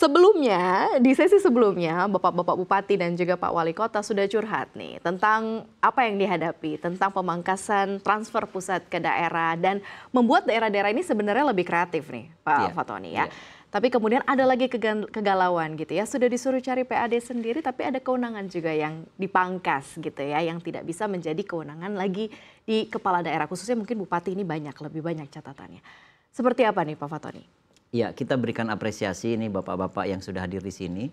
Sebelumnya, di sesi sebelumnya, Bapak-Bapak Bupati dan juga Pak Wali Kota sudah curhat nih tentang apa yang dihadapi, tentang pemangkasan transfer pusat ke daerah dan membuat daerah-daerah ini sebenarnya lebih kreatif nih, Pak Iya, Fatoni ya. iya. Tapi kemudian ada lagi kegalauan gitu ya, sudah disuruh cari PAD sendiri tapi ada kewenangan juga yang dipangkas gitu ya, yang tidak bisa menjadi kewenangan lagi di kepala daerah, khususnya mungkin Bupati ini lebih banyak catatannya. Seperti apa nih Pak Fatoni? Ya, kita berikan apresiasi ini bapak-bapak yang sudah hadir di sini,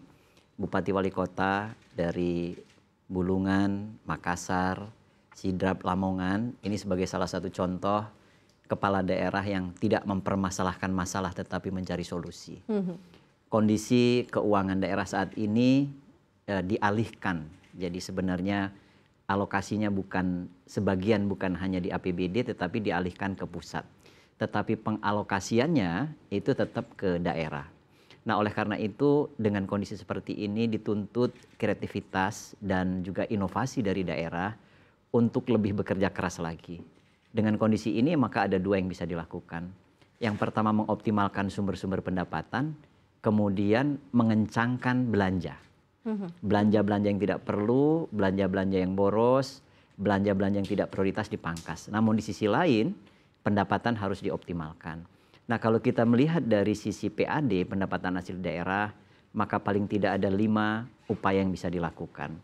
Bupati Wali Kota dari Bulungan, Makassar, Sidrap, Lamongan. Ini sebagai salah satu contoh kepala daerah yang tidak mempermasalahkan masalah tetapi mencari solusi. Kondisi keuangan daerah saat ini dialihkan. Jadi sebenarnya alokasinya bukan sebagian bukan hanya di APBD tetapi dialihkan ke pusat. Tetapi pengalokasiannya itu tetap ke daerah. Nah, oleh karena itu dengan kondisi seperti ini dituntut kreativitas dan juga inovasi dari daerah untuk lebih bekerja keras lagi. Dengan kondisi ini maka ada dua yang bisa dilakukan. Yang pertama mengoptimalkan sumber-sumber pendapatan, kemudian mengencangkan belanja. Belanja-belanja yang tidak perlu, belanja-belanja yang boros, belanja-belanja yang tidak prioritas dipangkas. Namun di sisi lain, pendapatan harus dioptimalkan. Nah, kalau kita melihat dari sisi PAD, pendapatan hasil daerah, maka paling tidak ada 5 upaya yang bisa dilakukan.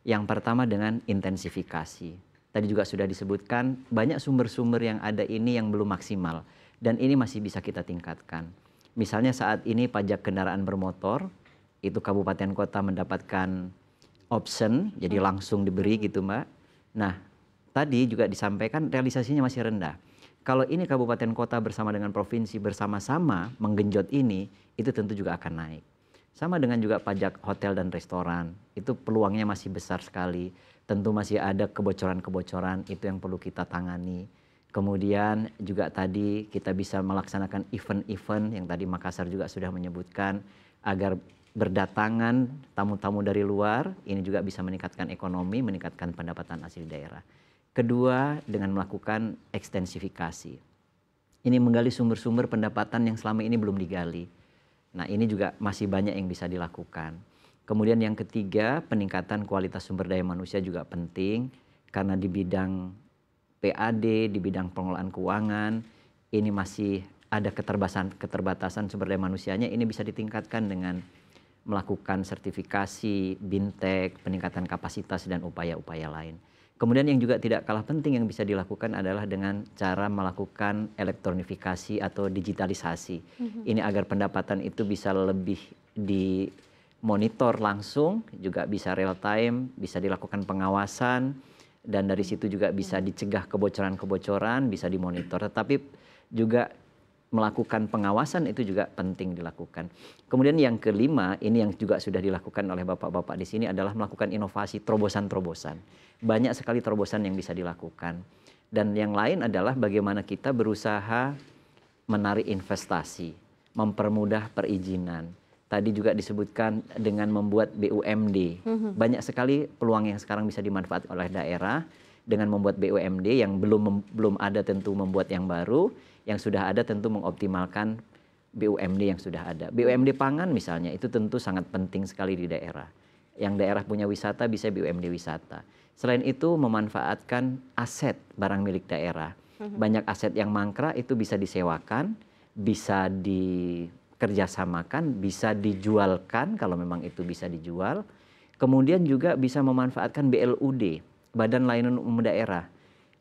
Yang pertama dengan intensifikasi. Tadi juga sudah disebutkan, banyak sumber-sumber yang ada ini yang belum maksimal. Dan ini masih bisa kita tingkatkan. Misalnya saat ini pajak kendaraan bermotor, itu kabupaten kota mendapatkan option, jadi langsung diberi gitu Mbak. Nah, tadi juga disampaikan realisasinya masih rendah. Kalau ini kabupaten kota bersama dengan provinsi bersama-sama menggenjot ini, itu tentu juga akan naik. Sama dengan juga pajak hotel dan restoran, itu peluangnya masih besar sekali. Tentu masih ada kebocoran-kebocoran, itu yang perlu kita tangani. Kemudian juga tadi kita bisa melaksanakan event-event yang tadi Makassar juga sudah menyebutkan, agar berdatangan tamu-tamu dari luar, ini juga bisa meningkatkan ekonomi, meningkatkan pendapatan asli daerah. Kedua, dengan melakukan ekstensifikasi. Ini menggali sumber-sumber pendapatan yang selama ini belum digali. Nah, ini juga masih banyak yang bisa dilakukan. Kemudian yang ketiga, peningkatan kualitas sumber daya manusia juga penting. Karena di bidang PAD, di bidang pengelolaan keuangan, ini masih ada keterbatasan sumber daya manusianya. Ini bisa ditingkatkan dengan melakukan sertifikasi, bintek, peningkatan kapasitas, dan upaya-upaya lain. Kemudian yang juga tidak kalah penting yang bisa dilakukan adalah dengan cara melakukan elektronifikasi atau digitalisasi. Ini agar pendapatan itu bisa lebih dimonitor langsung, juga bisa real time, bisa dilakukan pengawasan, dan dari situ juga bisa dicegah kebocoran-kebocoran, bisa dimonitor. Tetapi juga melakukan pengawasan itu juga penting dilakukan. Kemudian yang kelima, ini yang juga sudah dilakukan oleh bapak-bapak di sini adalah melakukan inovasi terobosan-terobosan. Banyak sekali terobosan yang bisa dilakukan. Dan yang lain adalah bagaimana kita berusaha menarik investasi, mempermudah perizinan. Tadi juga disebutkan dengan membuat BUMD. Banyak sekali peluang yang sekarang bisa dimanfaatkan oleh daerah dengan membuat BUMD yang belum ada tentu membuat yang baru, yang sudah ada tentu mengoptimalkan BUMD yang sudah ada. BUMD pangan misalnya itu tentu sangat penting sekali di daerah. Yang daerah punya wisata bisa BUMD wisata. Selain itu memanfaatkan aset barang milik daerah. Banyak aset yang mangkrak itu bisa disewakan, bisa dikerjasamakan, bisa dijualkan kalau memang itu bisa dijual. Kemudian juga bisa memanfaatkan BLUD, Badan Layanan Umum Daerah.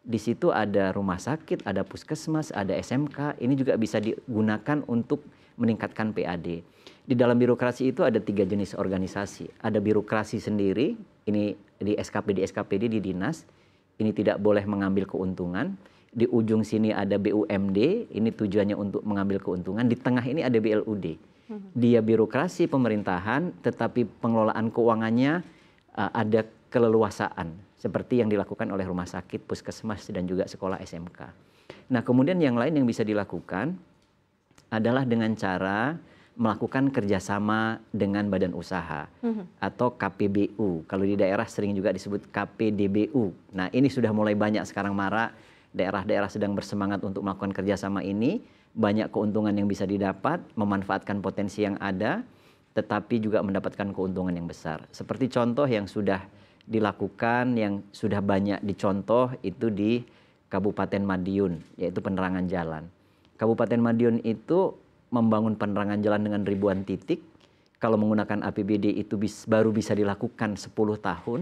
Di situ ada rumah sakit, ada puskesmas, ada SMK. Ini juga bisa digunakan untuk meningkatkan PAD. Di dalam birokrasi itu ada 3 jenis organisasi. Ada birokrasi sendiri, ini di SKPD di dinas. Ini tidak boleh mengambil keuntungan. Di ujung sini ada BUMD, ini tujuannya untuk mengambil keuntungan. Di tengah ini ada BLUD. Dia birokrasi pemerintahan, tetapi pengelolaan keuangannya ada keleluasaan. Seperti yang dilakukan oleh rumah sakit, puskesmas, dan juga sekolah SMK. Nah, kemudian yang lain yang bisa dilakukan adalah dengan cara melakukan kerjasama dengan badan usaha atau KPBU. Kalau di daerah sering juga disebut KPDBU. Nah, ini sudah mulai banyak sekarang marak. Daerah-daerah sedang bersemangat untuk melakukan kerjasama ini. Banyak keuntungan yang bisa didapat, memanfaatkan potensi yang ada. tetapi juga mendapatkan keuntungan yang besar. Seperti contoh yang sudah dilakukan, yang sudah banyak dicontoh itu di Kabupaten Madiun, yaitu penerangan jalan. Kabupaten Madiun itu membangun penerangan jalan dengan ribuan titik. Kalau menggunakan APBD itu baru bisa dilakukan 10 tahun,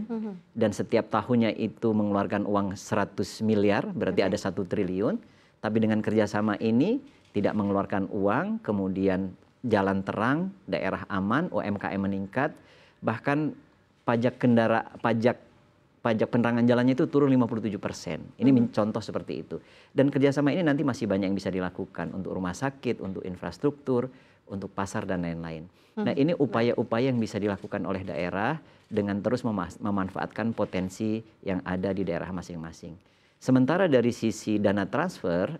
dan setiap tahunnya itu mengeluarkan uang 100 miliar, berarti ada 1 triliun. Tapi dengan kerjasama ini tidak mengeluarkan uang, kemudian jalan terang, daerah aman, UMKM meningkat, bahkan pajak penerangan jalannya itu turun 57%. Ini contoh seperti itu. Dan kerjasama ini nanti masih banyak yang bisa dilakukan untuk rumah sakit, untuk infrastruktur, untuk pasar dan lain-lain. Nah, ini upaya-upaya yang bisa dilakukan oleh daerah dengan terus memanfaatkan potensi yang ada di daerah masing-masing. Sementara dari sisi dana transfer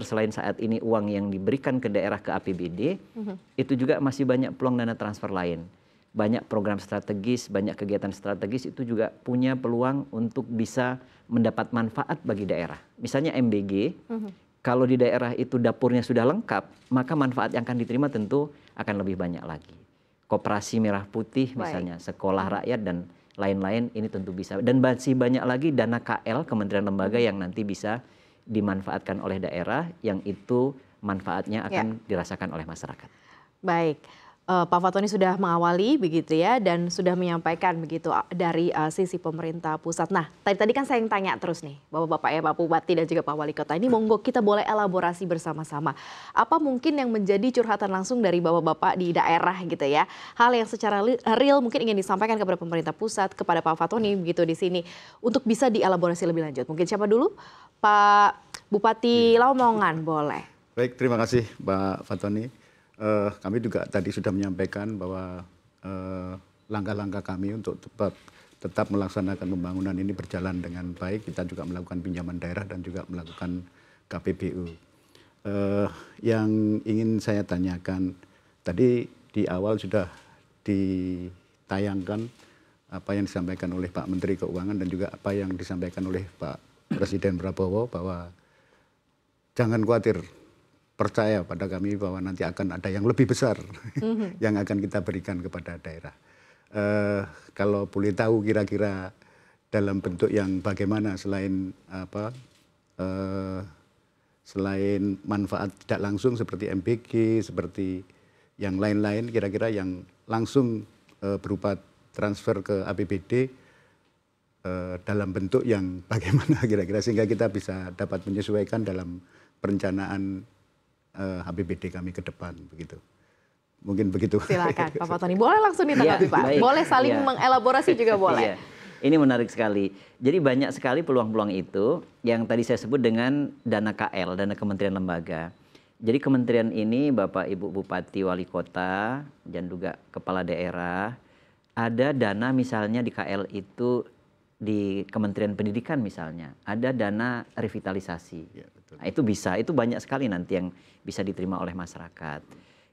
selain saat ini uang yang diberikan ke daerah ke APBD, itu juga masih banyak peluang dana transfer lain. Banyak program strategis, banyak kegiatan strategis itu juga punya peluang untuk bisa mendapat manfaat bagi daerah. Misalnya MBG, kalau di daerah itu dapurnya sudah lengkap, maka manfaat yang akan diterima tentu akan lebih banyak lagi. Koperasi Merah Putih misalnya, sekolah rakyat dan lain-lain ini tentu bisa. Dan masih banyak lagi dana KL, kementerian lembaga yang nanti bisa dimanfaatkan oleh daerah, yang itu manfaatnya akan dirasakan oleh masyarakat. Baik. Pak Fatoni sudah mengawali begitu ya, dan sudah menyampaikan begitu dari sisi pemerintah pusat. Nah, tadi kan saya yang tanya terus nih, Bapak-Bapak ya, Pak Bupati dan juga Pak Wali Kota. Ini monggo kita boleh elaborasi bersama-sama. Apa mungkin yang menjadi curhatan langsung dari Bapak-Bapak di daerah gitu ya? Hal yang secara real mungkin ingin disampaikan kepada pemerintah pusat, kepada Pak Fatoni begitu di sini, untuk bisa dielaborasi lebih lanjut. Mungkin siapa dulu? Pak Bupati Lamongan, boleh. Baik, terima kasih Mbak Fatoni. Kami juga tadi sudah menyampaikan bahwa langkah-langkah kami untuk tetap melaksanakan pembangunan ini berjalan dengan baik. Kita juga melakukan pinjaman daerah dan juga melakukan KPBU. Yang ingin saya tanyakan, tadi di awal sudah ditayangkan apa yang disampaikan oleh Pak Menteri Keuangan dan juga apa yang disampaikan oleh Pak Presiden Prabowo, bahwa jangan khawatir, percaya pada kami bahwa nanti akan ada yang lebih besar yang akan kita berikan kepada daerah. Kalau boleh tahu kira-kira dalam bentuk yang bagaimana, selain selain manfaat tidak langsung seperti MBG, seperti yang lain-lain, kira-kira yang langsung berupa transfer ke APBD dalam bentuk yang bagaimana kira-kira, sehingga kita bisa dapat menyesuaikan dalam perencanaan APBD kami ke depan, begitu. Mungkin begitu. Silakan Pak Fatoni, boleh langsung ditanggapi Pak. Baik. Boleh saling mengelaborasi juga boleh. Ini menarik sekali. Jadi banyak sekali peluang-peluang itu yang tadi saya sebut dengan dana KL, dana kementerian lembaga. Jadi kementerian ini Bapak Ibu Bupati, Wali Kota, dan juga kepala daerah, ada dana misalnya di KL itu, di Kementerian Pendidikan misalnya, ada dana revitalisasi. Ya, betul. Nah, itu bisa, itu banyak sekali nanti yang bisa diterima oleh masyarakat.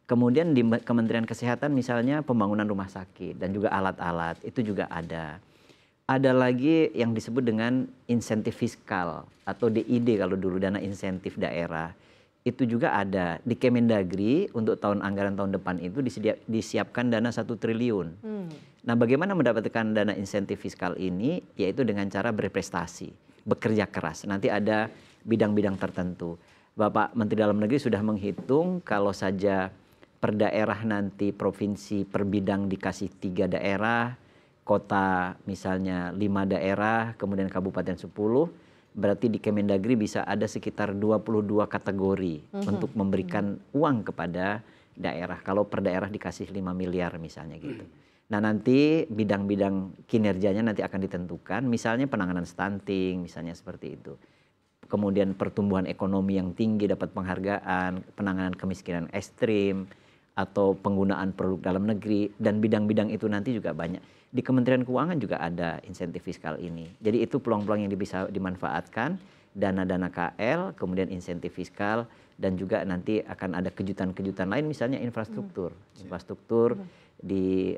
Kemudian di Kementerian Kesehatan misalnya pembangunan rumah sakit dan juga alat-alat, itu juga ada. Ada lagi yang disebut dengan insentif fiskal atau DID kalau dulu, dana insentif daerah. Itu juga ada di Kemendagri untuk anggaran tahun depan itu disiapkan dana 1 triliun. Nah, bagaimana mendapatkan dana insentif fiskal ini? Yaitu dengan cara berprestasi, bekerja keras. Nanti ada bidang-bidang tertentu. Bapak Menteri Dalam Negeri sudah menghitung kalau saja per daerah nanti provinsi per bidang dikasih 3 daerah, kota misalnya 5 daerah, kemudian kabupaten 10, berarti di Kemendagri bisa ada sekitar 22 kategori untuk memberikan uang kepada daerah. Kalau per daerah dikasih 5 miliar misalnya gitu. Nah, nanti bidang-bidang kinerjanya nanti akan ditentukan, misalnya penanganan stunting, misalnya seperti itu. Kemudian pertumbuhan ekonomi yang tinggi dapat penghargaan, penanganan kemiskinan ekstrim, atau penggunaan produk dalam negeri, dan bidang-bidang itu nanti juga banyak. Di Kementerian Keuangan juga ada insentif fiskal ini. Jadi itu peluang-peluang yang bisa dimanfaatkan, dana-dana KL, kemudian insentif fiskal, dan juga nanti akan ada kejutan-kejutan lain, misalnya infrastruktur. Infrastruktur di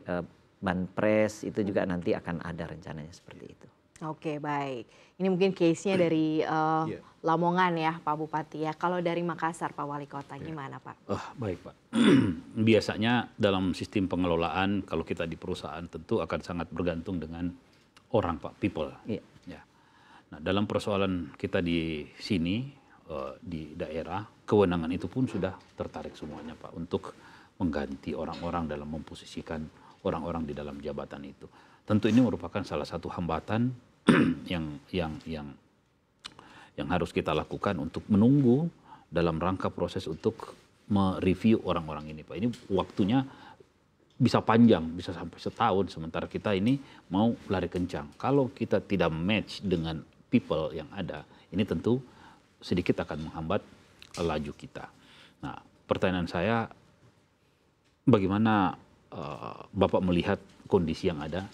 Banpres itu juga nanti akan ada rencananya seperti itu. Oke, baik. Ini mungkin case-nya dari Iya. Lamongan ya, Pak Bupati ya. Kalau dari Makassar, Pak Wali Kota, gimana Pak? Baik Pak. Biasanya dalam sistem pengelolaan kalau kita di perusahaan tentu akan sangat bergantung dengan orang Pak, people. Iya. Ya. Nah, dalam persoalan kita di sini di daerah, kewenangan itu pun sudah tertarik semuanya Pak untuk mengganti orang-orang dalam memposisikan orang-orang di dalam jabatan itu. Tentu ini merupakan salah satu hambatan yang harus kita lakukan untuk menunggu dalam rangka proses untuk mereview orang-orang ini Pak. Ini waktunya bisa panjang, bisa sampai setahun, sementara kita ini mau lari kencang. Kalau kita tidak match dengan people yang ada, ini tentu sedikit akan menghambat laju kita. Nah, pertanyaan saya, bagaimana Bapak melihat kondisi yang ada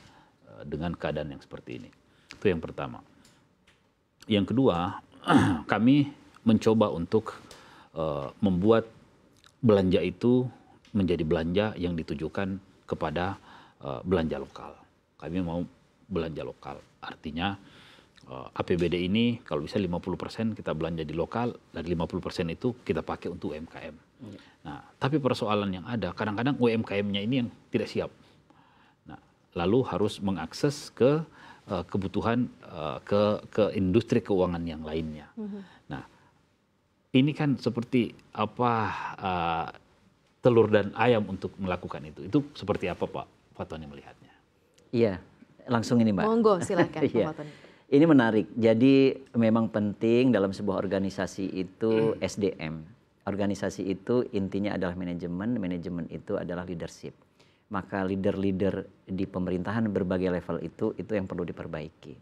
dengan keadaan yang seperti ini? Itu yang pertama. Yang kedua, kami mencoba untuk membuat belanja itu menjadi belanja yang ditujukan kepada belanja lokal. Kami mau belanja lokal. Artinya APBD ini kalau bisa 50% kita belanja di lokal dan 50% itu kita pakai untuk UMKM. Nah, tapi persoalan yang ada kadang-kadang UMKM-nya ini yang tidak siap. Nah, lalu harus mengakses ke kebutuhan ke industri keuangan yang lainnya. Nah, ini kan seperti apa telur dan ayam untuk melakukan itu. Itu seperti apa Pak Tony melihatnya? Iya, langsung ini Mbak. Monggo, silakan Iya. Pak Tony. Ini menarik. Jadi memang penting dalam sebuah organisasi itu SDM. Organisasi itu intinya adalah manajemen, manajemen itu adalah leadership. Maka leader-leader di pemerintahan berbagai level itu yang perlu diperbaiki.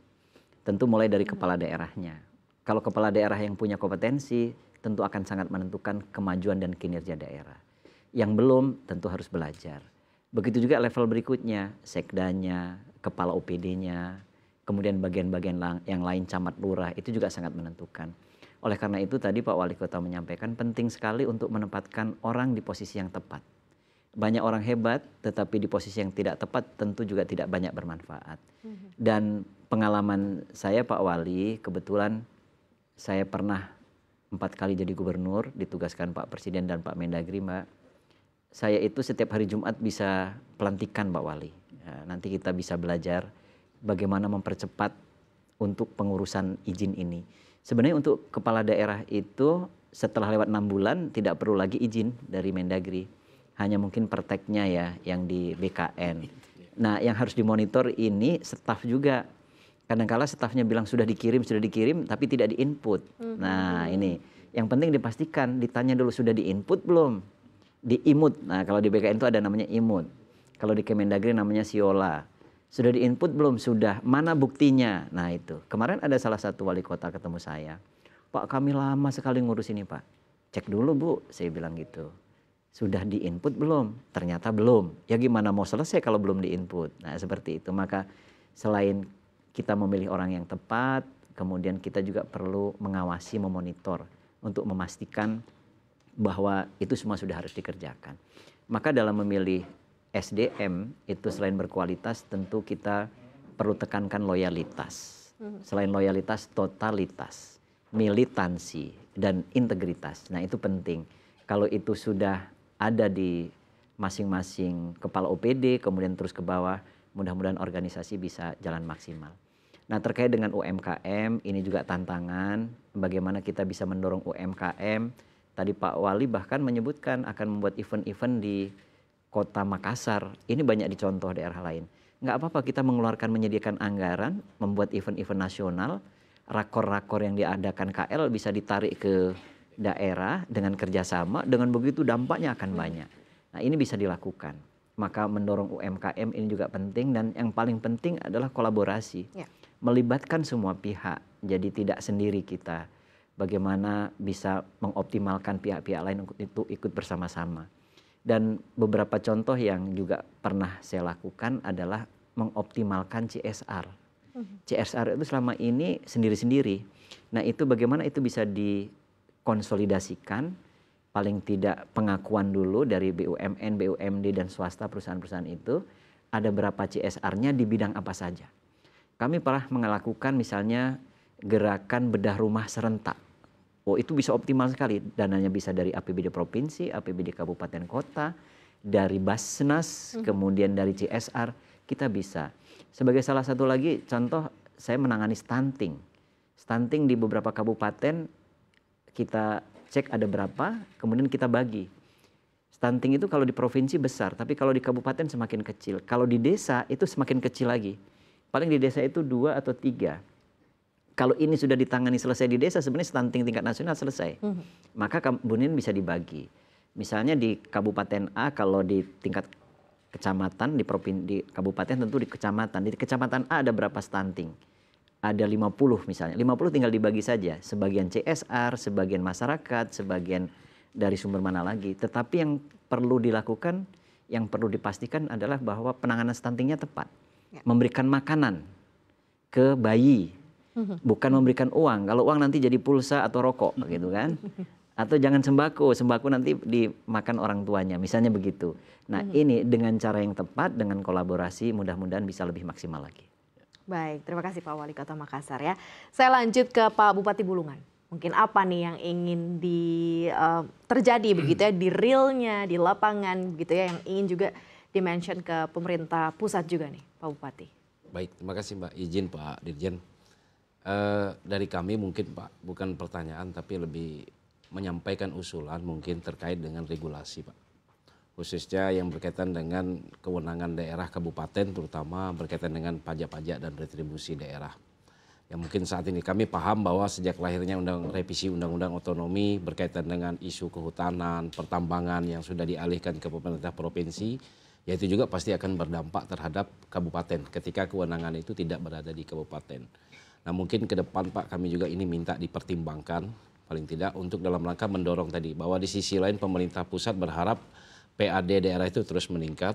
Tentu mulai dari kepala daerahnya. Kalau kepala daerah yang punya kompetensi, tentu akan sangat menentukan kemajuan dan kinerja daerah. Yang belum tentu harus belajar. Begitu juga level berikutnya, sekdanya, kepala OPD-nya, kemudian bagian-bagian yang lain camat lurah itu juga sangat menentukan. Oleh karena itu tadi Pak Wali Kota menyampaikan penting sekali untuk menempatkan orang di posisi yang tepat. Banyak orang hebat tetapi di posisi yang tidak tepat tentu juga tidak banyak bermanfaat. Dan pengalaman saya Pak Wali, kebetulan saya pernah 4 kali jadi gubernur, ditugaskan Pak Presiden dan Pak Mendagri Mbak. Saya itu setiap hari Jumat bisa pelantikan Pak Wali. Ya, nanti kita bisa belajar bagaimana mempercepat untuk pengurusan izin ini. Sebenarnya untuk kepala daerah itu setelah lewat 6 bulan tidak perlu lagi izin dari Mendagri. Hanya mungkin perteknya ya yang di BKN. Nah yang harus dimonitor ini staf juga. Kadang-kala stafnya bilang sudah dikirim tapi tidak di-input. Nah ini yang penting dipastikan, ditanya dulu sudah di-input belum? Di-imut. Nah kalau di BKN itu ada namanya imut. Kalau di Kemendagri namanya siola. Sudah di-input belum? Sudah. Mana buktinya? Nah itu. Kemarin ada salah satu wali kota ketemu saya. Pak kami lama sekali ngurus ini Pak. Cek dulu Bu, saya bilang gitu. Sudah di-input belum? Ternyata belum. Ya gimana mau selesai kalau belum di-input? Nah seperti itu. Maka selain kita memilih orang yang tepat, kemudian kita juga perlu mengawasi, memonitor untuk memastikan bahwa itu semua sudah harus dikerjakan. Maka dalam memilih SDM itu selain berkualitas tentu kita perlu tekankan loyalitas. Selain loyalitas, totalitas, militansi, dan integritas. Nah itu penting. Kalau itu sudah ada di masing-masing kepala OPD, kemudian terus ke bawah, mudah-mudahan organisasi bisa jalan maksimal. Nah terkait dengan UMKM, ini juga tantangan, bagaimana kita bisa mendorong UMKM. Tadi Pak Wali bahkan menyebutkan akan membuat event-event di Kota Makassar. Ini banyak dicontoh daerah lain. Nggak apa-apa kita mengeluarkan, menyediakan anggaran, membuat event-event nasional, rakor-rakor yang diadakan KL bisa ditarik ke daerah dengan kerjasama, dengan begitu dampaknya akan banyak. Nah ini bisa dilakukan. Maka mendorong UMKM ini juga penting dan yang paling penting adalah kolaborasi. Ya. Melibatkan semua pihak, jadi tidak sendiri kita. Bagaimana bisa mengoptimalkan pihak-pihak lain itu ikut bersama-sama. Dan beberapa contoh yang juga pernah saya lakukan adalah mengoptimalkan CSR. CSR itu selama ini sendiri-sendiri. Nah itu bagaimana itu bisa dikonsolidasikan, paling tidak pengakuan dulu dari BUMN, BUMD dan swasta perusahaan-perusahaan itu, ada berapa CSR-nya di bidang apa saja. Kami pernah melakukan misalnya gerakan bedah rumah serentak. Oh, itu bisa optimal sekali. Dananya bisa dari APBD provinsi, APBD kabupaten kota, dari Basnas, kemudian dari CSR, kita bisa. Sebagai salah satu lagi contoh, saya menangani stunting. Stunting di beberapa kabupaten kita cek ada berapa, kemudian kita bagi. Stunting itu kalau di provinsi besar, tapi kalau di kabupaten semakin kecil. Kalau di desa itu semakin kecil lagi. Paling di desa itu 2 atau 3. Kalau ini sudah ditangani selesai di desa, sebenarnya stunting tingkat nasional selesai. Maka kemudian bisa dibagi. Misalnya di Kabupaten A, kalau di tingkat kecamatan, di kabupaten tentu di kecamatan. Di kecamatan A ada berapa stunting? Ada 50 misalnya. 50 tinggal dibagi saja. Sebagian CSR, sebagian masyarakat, sebagian dari sumber mana lagi. Tetapi yang perlu dilakukan, yang perlu dipastikan adalah bahwa penanganan stuntingnya tepat. Memberikan makanan ke bayi. Bukan memberikan uang. Kalau uang nanti jadi pulsa atau rokok gitu kan. Atau jangan sembako. Sembako nanti dimakan orang tuanya. Misalnya begitu. Nah ini dengan cara yang tepat, dengan kolaborasi mudah-mudahan bisa lebih maksimal lagi. Baik, terima kasih Pak Wali Kota Makassar ya. Saya lanjut ke Pak Bupati Bulungan. Mungkin apa nih yang ingin terjadi begitu ya di realnya, di lapangan gitu ya, yang ingin juga dimention ke pemerintah pusat juga nih Pak Bupati. Baik, terima kasih Mbak. Izin Pak Dirjen. Dari kami mungkin Pak, bukan pertanyaan tapi lebih menyampaikan usulan mungkin terkait dengan regulasi Pak. Khususnya yang berkaitan dengan kewenangan daerah kabupaten, terutama berkaitan dengan pajak-pajak dan retribusi daerah. Yang mungkin saat ini kami paham bahwa sejak lahirnya revisi Undang-Undang Otonomi berkaitan dengan isu kehutanan, pertambangan yang sudah dialihkan ke pemerintah provinsi, yaitu juga pasti akan berdampak terhadap kabupaten ketika kewenangan itu tidak berada di kabupaten. Nah mungkin ke depan Pak kami juga ini minta dipertimbangkan paling tidak untuk dalam rangka mendorong tadi bahwa di sisi lain pemerintah pusat berharap PAD daerah itu terus meningkat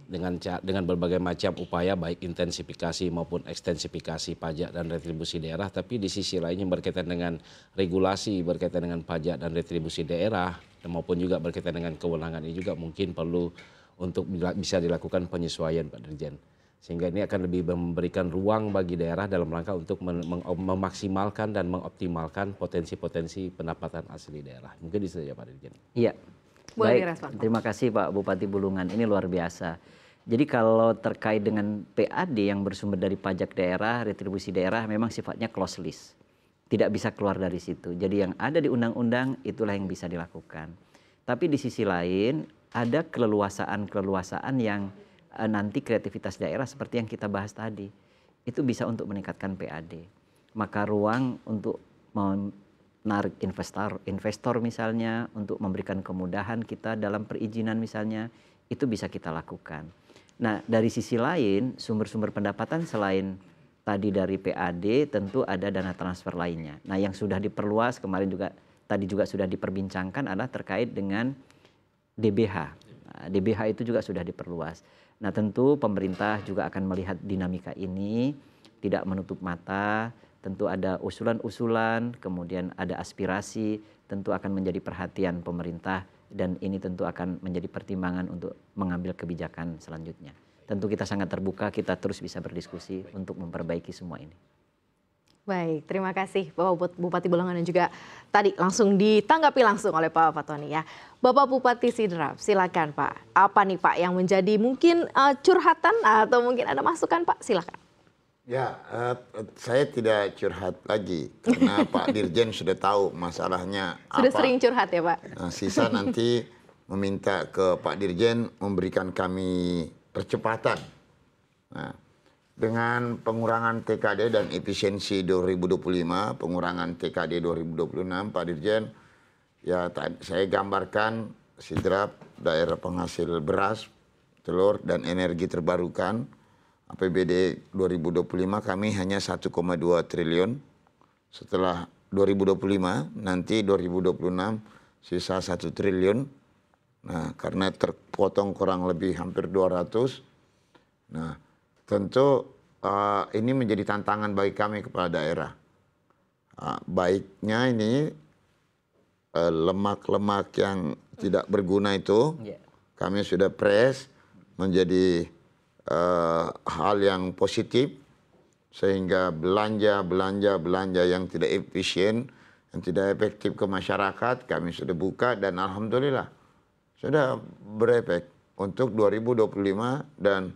dengan berbagai macam upaya baik intensifikasi maupun ekstensifikasi pajak dan retribusi daerah, tapi di sisi lainnya berkaitan dengan regulasi berkaitan dengan pajak dan retribusi daerah maupun juga berkaitan dengan kewenangan ini juga mungkin perlu untuk bisa dilakukan penyesuaian Pak Dirjen. Sehingga ini akan lebih memberikan ruang bagi daerah dalam rangka untuk memaksimalkan dan mengoptimalkan potensi-potensi pendapatan asli daerah. Mungkin itu saja Pak Dirjen. Iya. Boleh Baik, direspon. terima kasih Pak Bupati Bulungan. Ini luar biasa. Jadi kalau terkait dengan PAD yang bersumber dari pajak daerah, retribusi daerah memang sifatnya close list. Tidak bisa keluar dari situ. Jadi yang ada di undang-undang itulah yang bisa dilakukan. Tapi di sisi lain ada keleluasaan yang nanti kreativitas daerah seperti yang kita bahas tadi. Itu bisa untuk meningkatkan PAD. Maka ruang untuk menarik investor misalnya, untuk memberikan kemudahan kita dalam perizinan misalnya, itu bisa kita lakukan. Nah dari sisi lain sumber-sumber pendapatan selain tadi dari PAD tentu ada dana transfer lainnya. Nah yang sudah diperluas kemarin juga tadi juga sudah diperbincangkan adalah terkait dengan DBH. Nah, DBH itu juga sudah diperluas. Nah tentu pemerintah juga akan melihat dinamika ini, tidak menutup mata, tentu ada usulan-usulan, kemudian ada aspirasi, tentu akan menjadi perhatian pemerintah dan ini tentu akan menjadi pertimbangan untuk mengambil kebijakan selanjutnya. Tentu kita sangat terbuka, kita terus bisa berdiskusi untuk memperbaiki semua ini. Baik, terima kasih Bapak Bupati Bulungan dan juga tadi langsung ditanggapi langsung oleh Pak Fatoni ya. Bapak Bupati Sidrap, silakan Pak. Apa nih Pak yang menjadi mungkin curhatan atau mungkin ada masukan Pak? Silakan. Ya, saya tidak curhat lagi karena Pak Dirjen sudah tahu masalahnya Sudah apa. sering curhat ya Pak? Nah, sisa nanti meminta ke Pak Dirjen memberikan kami percepatan. Nah, dengan pengurangan TKD dan efisiensi 2025, pengurangan TKD 2026, Pak Dirjen, ya saya gambarkan Sidrap daerah penghasil beras, telur, dan energi terbarukan. APBD 2025 kami hanya 1,2 triliun. Setelah 2025, nanti 2026 sisa 1 triliun. Nah, karena terpotong kurang lebih hampir 200. Nah, tentu ini menjadi tantangan bagi kami kepala daerah. Baiknya ini lemak-lemak yang tidak berguna itu kami sudah press menjadi hal yang positif sehingga belanja yang tidak efisien, yang tidak efektif ke masyarakat, kami sudah buka dan alhamdulillah sudah berefek untuk 2025 dan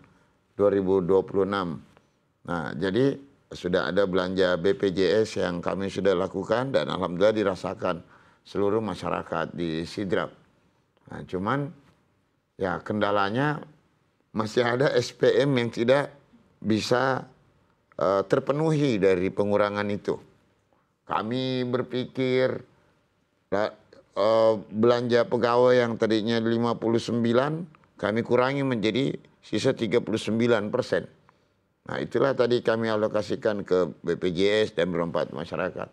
2026. Nah, jadi sudah ada belanja BPJS yang kami sudah lakukan dan alhamdulillah dirasakan seluruh masyarakat di Sidrap. Nah, cuman ya kendalanya masih ada SPM yang tidak bisa terpenuhi dari pengurangan itu. Kami berpikir belanja pegawai yang tadinya 59 kami kurangi menjadi sisa 39%. Nah, itulah tadi kami alokasikan ke BPJS dan bermanfaat masyarakat.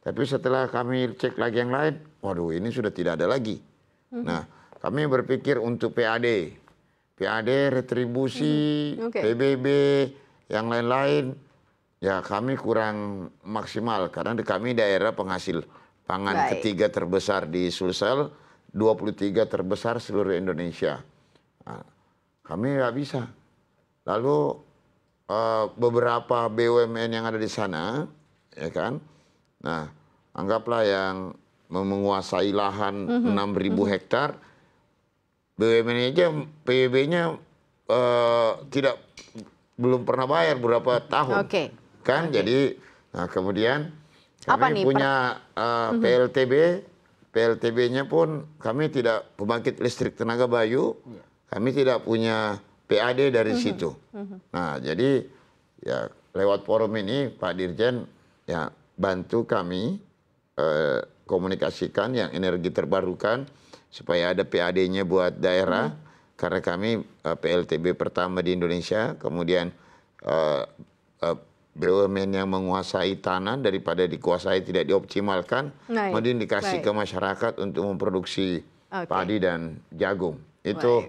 Tapi setelah kami cek lagi yang lain, waduh ini sudah tidak ada lagi. Nah, kami berpikir untuk PAD, retribusi, PBB, yang lain-lain, ya kami kurang maksimal karena kami daerah penghasil pangan ketiga terbesar di Sulsel, 23 terbesar seluruh Indonesia. Nah, kami nggak bisa. Lalu beberapa BUMN yang ada di sana, ya kan? Nah, anggaplah yang menguasai lahan 6.000 hektar, BUMN aja PBB-nya belum pernah bayar beberapa tahun, kan? Jadi, nah kemudian kami punya PLTB-nya pun kami tidak pembangkit listrik tenaga bayu, kami tidak punya PAD dari situ. Nah, jadi ya lewat forum ini Pak Dirjen ya bantu kami komunikasikan yang energi terbarukan supaya ada PAD-nya buat daerah karena kami PLTB pertama di Indonesia, kemudian BUMN yang menguasai tanah daripada dikuasai tidak dioptimalkan, kemudian dikasih ke masyarakat untuk memproduksi padi dan jagung. Itu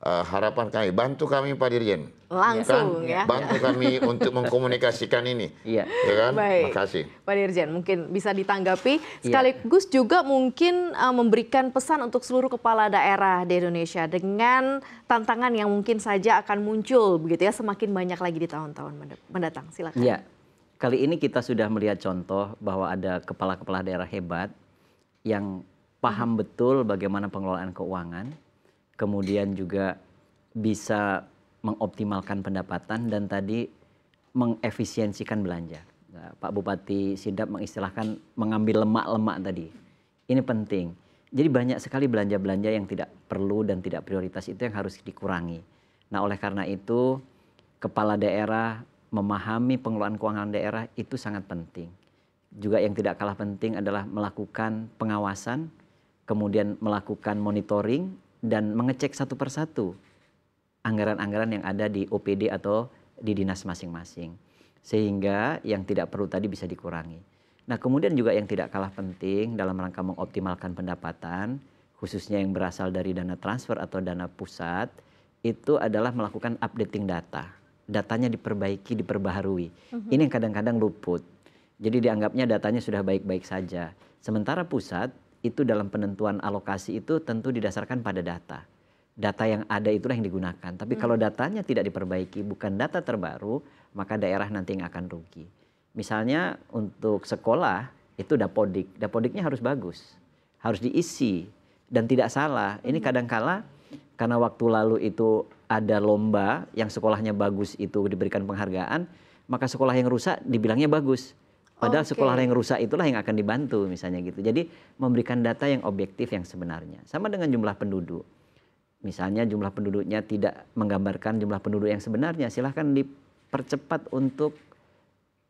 harapan kami, bantu kami Pak Dirjen. Langsung kan? Bantu kami untuk mengkomunikasikan ini. Iya. Ya kan? Baik. Makasih. Pak Dirjen, mungkin bisa ditanggapi. Sekaligus juga mungkin memberikan pesan untuk seluruh kepala daerah di Indonesia dengan tantangan yang mungkin saja akan muncul begitu ya, semakin banyak lagi di tahun-tahun mendatang. Silakan. Iya. Kali ini kita sudah melihat contoh bahwa ada kepala-kepala daerah hebat yang paham betul bagaimana pengelolaan keuangan, kemudian juga bisa mengoptimalkan pendapatan dan tadi mengefisiensikan belanja. Nah, Pak Bupati Sidrap mengistilahkan mengambil lemak-lemak tadi. Ini penting. Jadi banyak sekali belanja-belanja yang tidak perlu dan tidak prioritas itu yang harus dikurangi. Nah, oleh karena itu kepala daerah memahami pengelolaan keuangan daerah itu sangat penting. Juga yang tidak kalah penting adalah melakukan pengawasan, kemudian melakukan monitoring dan mengecek satu persatu anggaran-anggaran yang ada di OPD atau di dinas masing-masing. Sehingga yang tidak perlu tadi bisa dikurangi. Nah, kemudian juga yang tidak kalah penting dalam rangka mengoptimalkan pendapatan, khususnya yang berasal dari dana transfer atau dana pusat, itu adalah melakukan updating data. Datanya diperbaiki, diperbaharui. Ini yang kadang-kadang luput. Jadi dianggapnya datanya sudah baik-baik saja. Sementara pusat itu dalam penentuan alokasi itu tentu didasarkan pada data. Data yang ada itulah yang digunakan. Tapi kalau datanya tidak diperbaiki, bukan data terbaru, maka daerah nanti yang akan rugi. Misalnya untuk sekolah itu dapodik. Dapodiknya harus bagus, harus diisi dan tidak salah. Ini kadang-kala karena waktu lalu itu ada lomba yang sekolahnya bagus itu diberikan penghargaan, maka sekolah yang rusak dibilangnya bagus. Padahal sekolah yang rusak itulah yang akan dibantu misalnya gitu. Jadi memberikan data yang objektif yang sebenarnya. Sama dengan jumlah penduduk. Misalnya jumlah penduduknya tidak menggambarkan jumlah penduduk yang sebenarnya, silahkan dipercepat untuk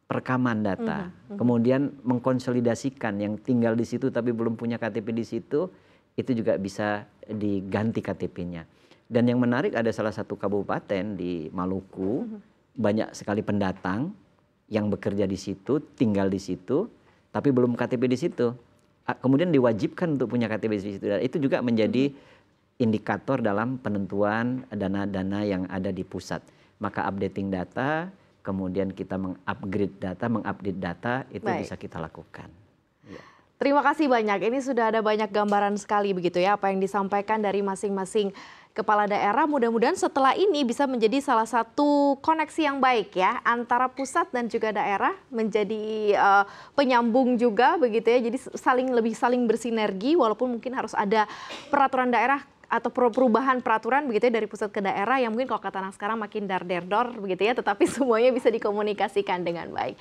perekaman data. Kemudian mengkonsolidasikan yang tinggal di situ tapi belum punya KTP di situ, itu juga bisa diganti KTP-nya. Dan yang menarik ada salah satu kabupaten di Maluku, banyak sekali pendatang yang bekerja di situ, tinggal di situ, tapi belum KTP di situ. Kemudian diwajibkan untuk punya KTP di situ. Dan itu juga menjadi indikator dalam penentuan dana-dana yang ada di pusat. Maka updating data, kemudian kita mengupgrade data, mengupdate data, itu bisa kita lakukan. Terima kasih banyak. Ini sudah ada banyak gambaran sekali begitu ya apa yang disampaikan dari masing-masing kepala daerah. Mudah-mudahan setelah ini bisa menjadi salah satu koneksi yang baik ya antara pusat dan juga daerah, menjadi penyambung juga begitu ya. Jadi lebih saling bersinergi, walaupun mungkin harus ada peraturan daerah atau perubahan peraturan begitu ya dari pusat ke daerah yang mungkin kalau kata anak sekarang makin dar-der-dor begitu ya, tetapi semuanya bisa dikomunikasikan dengan baik.